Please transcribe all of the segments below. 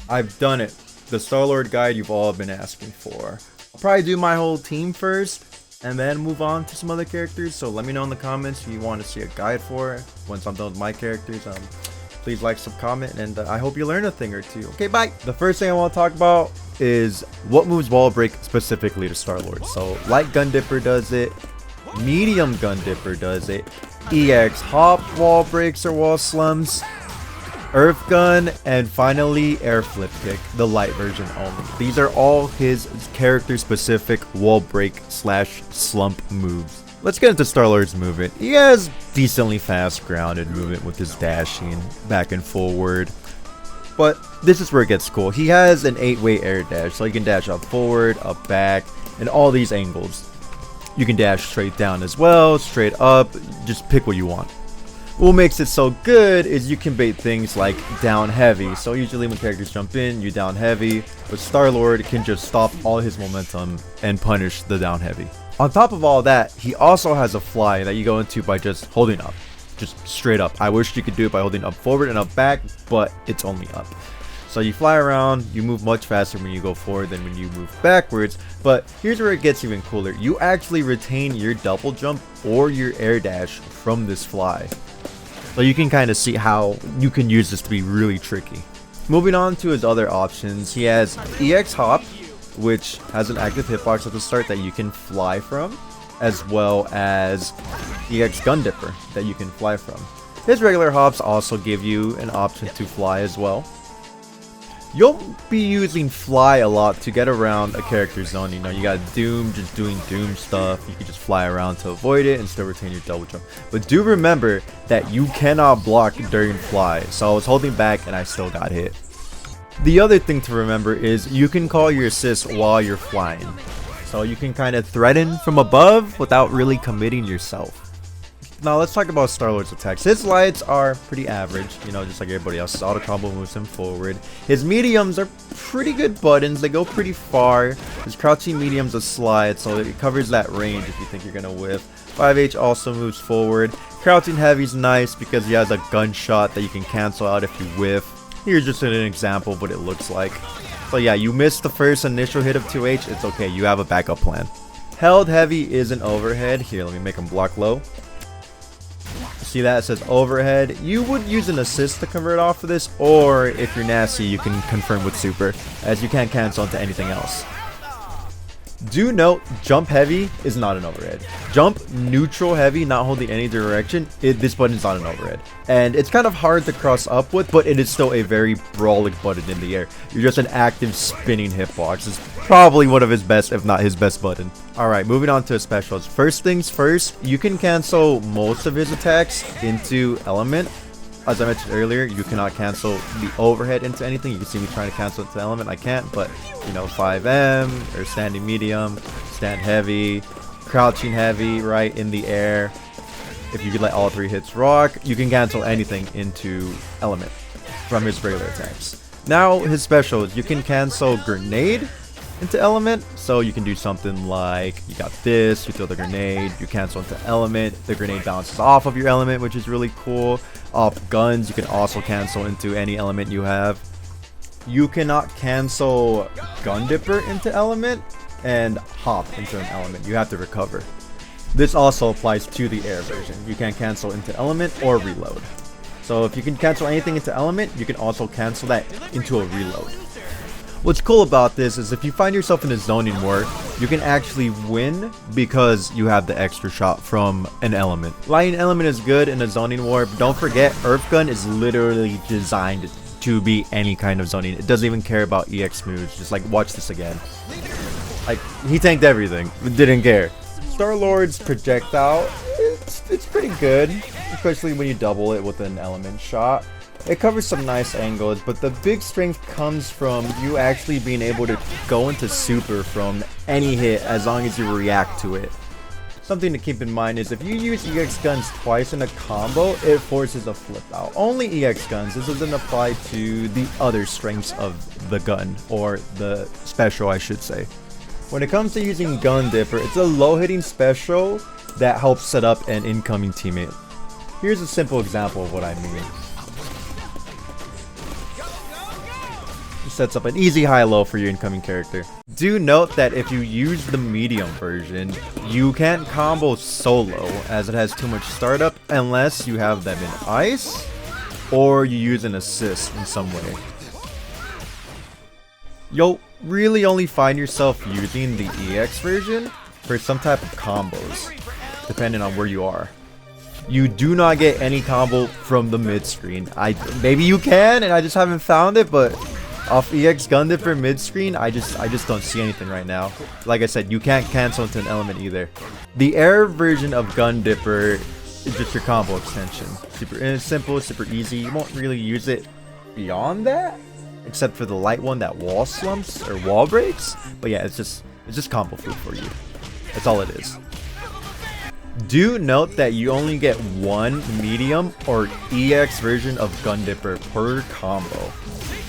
I've done it. The Starlord guide you've all been asking for. I'll probably do my whole team first, and then move on to some other characters. So let me know in the comments who you want to see a guide for. Once I'm done with my characters, please like, comment, and I hope you learn a thing or two. Okay, bye! The first thing I want to talk about is what moves wall break specifically to Starlord. So light Gun Dipper does it, medium Gun Dipper does it, EX Hop wall breaks or wall slums, Earth Gun, and finally Air Flip Kick, the light version only. These are all his character specific wall break / slump moves. Let's get into Starlord's movement. He has decently fast grounded movement with his dashing back and forward. But this is where it gets cool. He has an 8-way air dash, so you can dash up forward, up back, and all these angles. You can dash straight down as well, straight up, just pick what you want. What makes it so good is you can bait things like down heavy. So usually when characters jump in, you down heavy, but Starlord can just stop all his momentum and punish the down heavy. On top of all that, he also has a fly that you go into by just holding up. Just straight up. I wish you could do it by holding up forward and up back, but it's only up. So you fly around, you move much faster when you go forward than when you move backwards. But here's where it gets even cooler. You actually retain your double jump or your air dash from this fly. So you can kind of see how you can use this to be really tricky. Moving on to his other options, he has EX Hop, which has an active hitbox at the start that you can fly from, as well as EX Gun Dipper that you can fly from. His regular hops also give you an option to fly as well. You'll be using fly a lot to get around a character's zone. You know, you got Doom just doing Doom stuff. You can just fly around to avoid it and still retain your double jump. But do remember that you cannot block during fly. So I was holding back and I still got hit. The other thing to remember is you can call your assist while you're flying. So you can kind of threaten from above without really committing yourself. Now let's talk about Starlord's attacks. His lights are pretty average, you know, just like everybody else. His auto combo moves him forward. His mediums are pretty good buttons. They go pretty far. His crouching medium's a slide, so it covers that range if you think you're gonna whiff. 5H also moves forward. Crouching heavy's nice because he has a gunshot that you can cancel out if you whiff. Here's just an example of what it looks like. So yeah, you missed the first initial hit of 2H. It's okay, you have a backup plan. Held heavy is an overhead. Here, let me make him block low. See that? It says overhead. You would use an assist to convert off of this, or if you're nasty, you can confirm with super, as you can't cancel into anything else. Do note, jump heavy is not an overhead. Jump neutral heavy, not holding any direction, this button is not an overhead. And it's kind of hard to cross up with, but it is still a very brawling button in the air. You're just an active spinning hitbox. It's probably one of his best, if not his best button. Alright, moving on to his specials. First things first, you can cancel most of his attacks into element. As I mentioned earlier, you cannot cancel the overhead into anything. You can see me trying to cancel it to element. I can't, but, you know, 5M, or standing medium, stand heavy, crouching heavy, right, in the air. If you could let all 3 hits rock, you can cancel anything into element from his regular attacks. Now, his specials, you can cancel grenade into element, so you can do something like you got this, you throw the grenade, you cancel into element, the grenade bounces off of your element, which is really cool. Off guns, you can also cancel into any element you have. You cannot cancel Gun Dipper into element and hop into an element. You have to recover. This also applies to the air version. You can cancel into element or reload. So if you can cancel anything into element, you can also cancel that into a reload. What's cool about this is if you find yourself in a zoning war, you can actually win because you have the extra shot from an element. Lighting element is good in a zoning war, but don't forget, Earth Gun is literally designed to be any kind of zoning. It doesn't even care about EX moves. Just like, watch this again. Like, he tanked everything, didn't care. Starlord's projectile, it's pretty good, especially when you double it with an element shot. It covers some nice angles, but the big strength comes from you actually being able to go into super from any hit as long as you react to it. Something to keep in mind is if you use EX guns twice in a combo, it forces a flip out. Only EX guns. This doesn't apply to the other strengths of the gun, or the special I should say. When it comes to using Gun Dipper, it's a low hitting special that helps set up an incoming teammate. Here's a simple example of what I mean. Sets up an easy high-low for your incoming character. Do note that if you use the medium version, you can't combo solo as it has too much startup unless you have them in ice or you use an assist in some way. You'll really only find yourself using the EX version for some type of combos, depending on where you are. You do not get any combo from the mid screen. Maybe you can, and I just haven't found it, but off EX Gun Dipper mid screen, I just don't see anything right now. Like I said, you can't cancel into an element either. The air version of Gun Dipper is just your combo extension. Super simple, super easy. You won't really use it beyond that, except for the light one that wall slumps or wall breaks. But yeah, it's just combo food for you. That's all it is. Do note that you only get one medium or EX version of Gun Dipper per combo.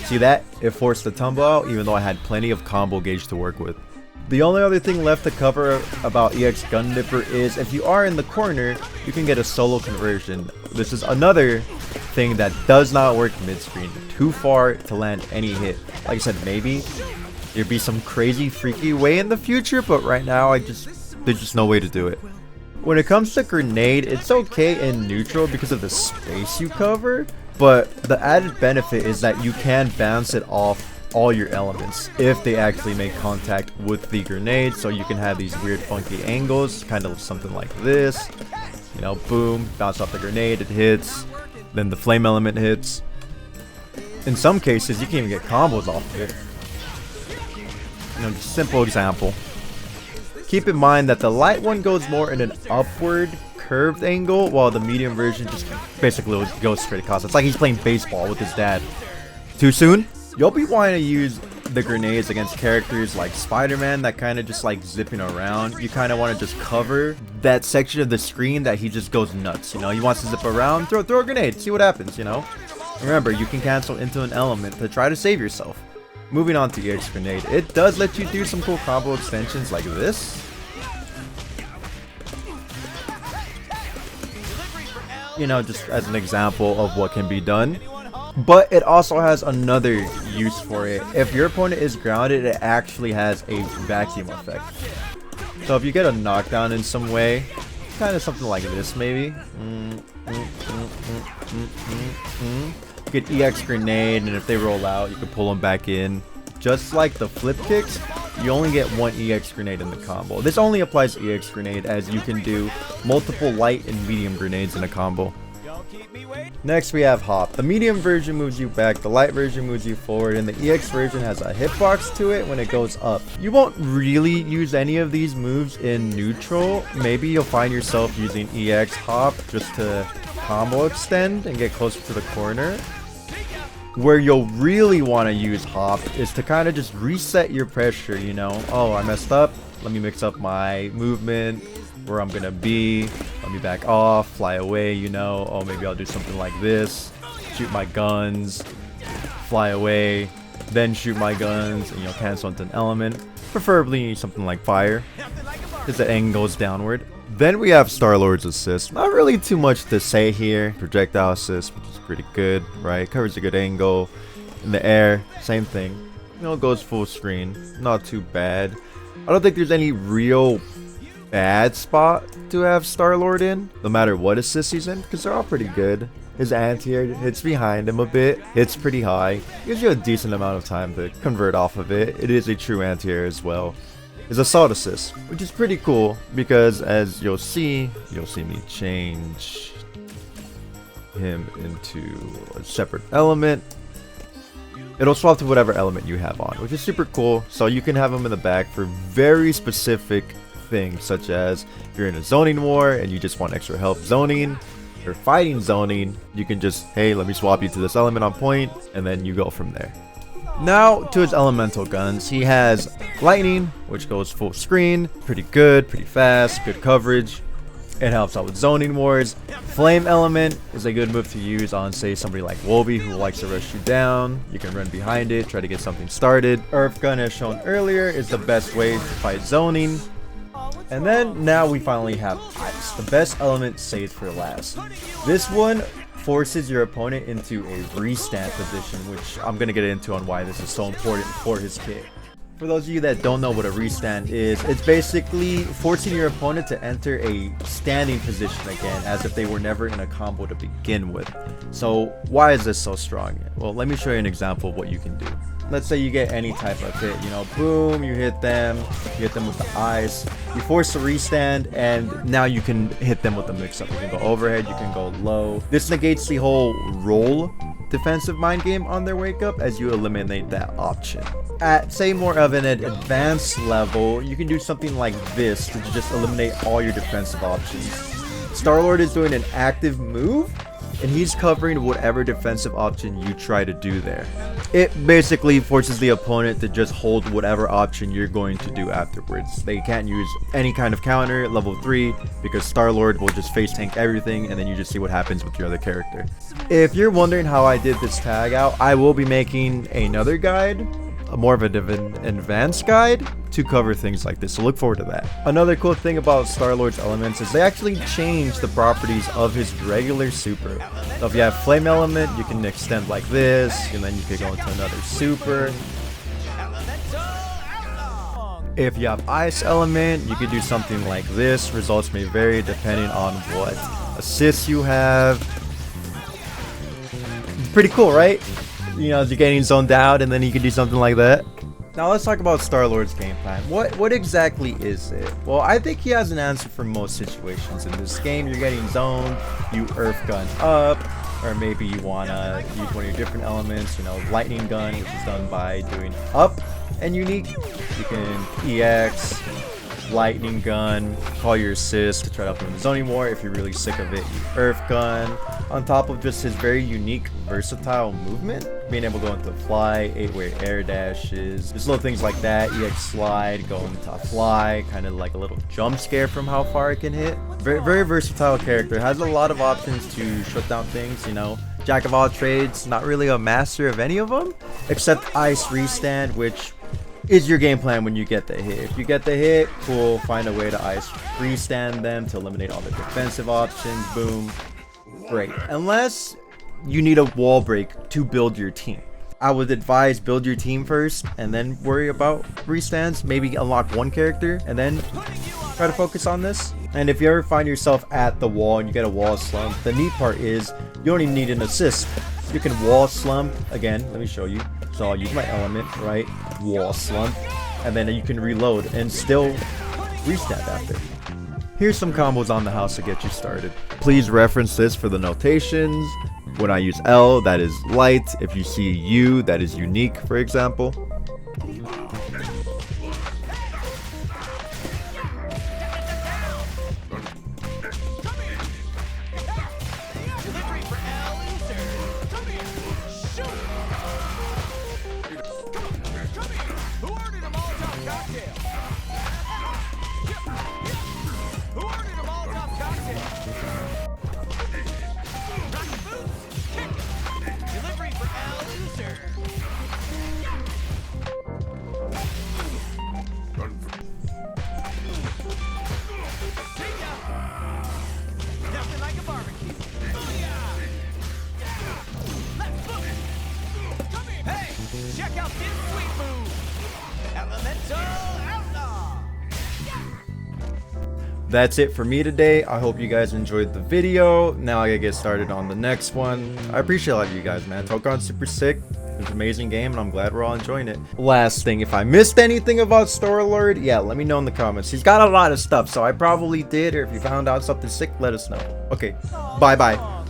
See that? It forced the tumble out even though I had plenty of combo gauge to work with. The only other thing left to cover about EX Gun Dipper is if you are in the corner, you can get a solo conversion. This is another thing that does not work mid-screen. Too far to land any hit. Like I said, maybe there'd be some crazy freaky way in the future, but right now there's just no way to do it. When it comes to grenade, it's okay in neutral because of the space you cover, but the added benefit is that you can bounce it off all your elements if they actually make contact with the grenade, so you can have these weird funky angles, kind of something like this, you know, boom, bounce off the grenade, it hits, then the flame element hits. In some cases you can even get combos off of it. You know, just simple example. Keep in mind that the light one goes more in an upward curved angle, while the medium version just basically goes straight across. It's like he's playing baseball with his dad. Too soon? You'll be wanting to use the grenades against characters like Spider-Man that kind of just like zipping around. You kind of want to just cover that section of the screen that he just goes nuts. You know, he wants to zip around, throw a grenade, see what happens, you know? Remember, you can cancel into an element to try to save yourself. Moving on to EX Grenade, it does let you do some cool combo extensions like this. You know, just as an example of what can be done. But it also has another use for it. If your opponent is grounded, it actually has a vacuum effect. So if you get a knockdown in some way, kind of something like this maybe. You get EX Grenade, and if they roll out, you can pull them back in. Just like the flip kicks, you only get one EX Grenade in the combo. This only applies to EX Grenade, as you can do multiple light and medium grenades in a combo. Next we have Hop. The medium version moves you back, the light version moves you forward, and the EX version has a hitbox to it when it goes up. You won't really use any of these moves in neutral. Maybe you'll find yourself using EX Hop just to combo extend and get closer to the corner. Where you'll really want to use Hop is to kind of just reset your pressure, you know. Oh, I messed up. Let me mix up my movement, where I'm gonna be. Let me back off, fly away, you know. Oh, maybe I'll do something like this. Shoot my guns, fly away, then shoot my guns, and, you know, cancel into an element. Preferably something like fire, because the angle goes downward. Then we have Starlord's assist. Not really too much to say here. Projectile assist, which is pretty good, right? Covers a good angle. In the air, same thing. You know, it goes full screen. Not too bad. I don't think there's any real bad spot to have Starlord in, no matter what assist he's in, because they're all pretty good. His anti-air hits behind him a bit, hits pretty high, gives you a decent amount of time to convert off of it. It is a true anti-air as well. His assault assist, which is pretty cool, because as you'll see me change him into a separate element. It'll swap to whatever element you have on, which is super cool. So you can have him in the back for very specific things, such as if you're in a zoning war and you just want extra help zoning, or fighting zoning, you can just, hey, let me swap you to this element on point, and then you go from there. Now to his elemental guns. He has lightning, which goes full screen, pretty good, pretty fast, good coverage. It helps out with zoning wars. Flame element is a good move to use on, say, somebody like Wolby who likes to rush you down. You can run behind it, try to get something started. Earth gun, as shown earlier, is the best way to fight zoning. And then now we finally have ice, the best element saved for last. This one forces your opponent into a restand position, which I'm going to get into on why this is so important for his kit. For those of you that don't know what a restand is, it's basically forcing your opponent to enter a standing position again, as if they were never in a combo to begin with. So why is this so strong? Well, let me show you an example of what you can do. Let's say you get any type of hit, you know, boom, you hit them with the ice, you force a restand, and now you can hit them with the mix-up. You can go overhead, you can go low. This negates the whole roll defensive mind game on their wake up, as you eliminate that option. At, say, more of an advanced level, you can do something like this to just eliminate all your defensive options. Starlord is doing an active move, and he's covering whatever defensive option you try to do there. It basically forces the opponent to just hold whatever option you're going to do afterwards. They can't use any kind of counter at level 3 because Starlord will just face tank everything, and then you just see what happens with your other character. If you're wondering how I did this tag out, I will be making another guide, more of an advanced guide to cover things like this, so look forward to that. Another cool thing about Starlord's elements is they actually change the properties of his regular super. So if you have flame element, you can extend like this, and then you could go into another super. If you have ice element, you could do something like this. Results may vary depending on what assists you have. It's pretty cool, right? You know, you're getting zoned out, and then you can do something like that. Now let's talk about Starlord's game plan. What exactly is it? Well, I think he has an answer for most situations in this game. You're getting zoned, you earth gun up, or maybe you wanna use one of your different elements, you know, lightning gun, which is done by doing up and unique. You can EX, lightning gun, call your assist to try to help him in the zoning war. If you're really sick of it, you earth gun. On top of just his very unique, versatile movement, being able to go into fly, 8-way air dashes, just little things like that, EX slide, go into fly, kind of like a little jump scare from how far it can hit. Very versatile character, has a lot of options to shut down things, you know. Jack of all trades, not really a master of any of them, except ice restand, which is your game plan when you get the hit. If you get the hit, cool, find a way to ice restand them to eliminate all the defensive options, boom. Great. Unless you need a wall break to build your team. I would advise build your team first and then worry about restands. Maybe unlock one character and then try to focus on this. And if you ever find yourself at the wall and you get a wall slump, the neat part is you don't even need an assist. You can wall slump. Again, let me show you. So I'll use my element, right? Wall slump. And then you can reload and still restand after. Here's some combos on the house to get you started. Please reference this for the notations. When I use L, that is light. If you see U, that is unique, for example. Check out this sweet move! Elemental Outlaw! That's it for me today. I hope you guys enjoyed the video. Now I gotta get started on the next one. I appreciate a lot of you guys, man. Tokon's super sick. It's an amazing game, and I'm glad we're all enjoying it. Last thing, if I missed anything about Starlord, yeah, let me know in the comments. He's got a lot of stuff, so I probably did, or if you found out something sick, let us know. Okay, bye-bye.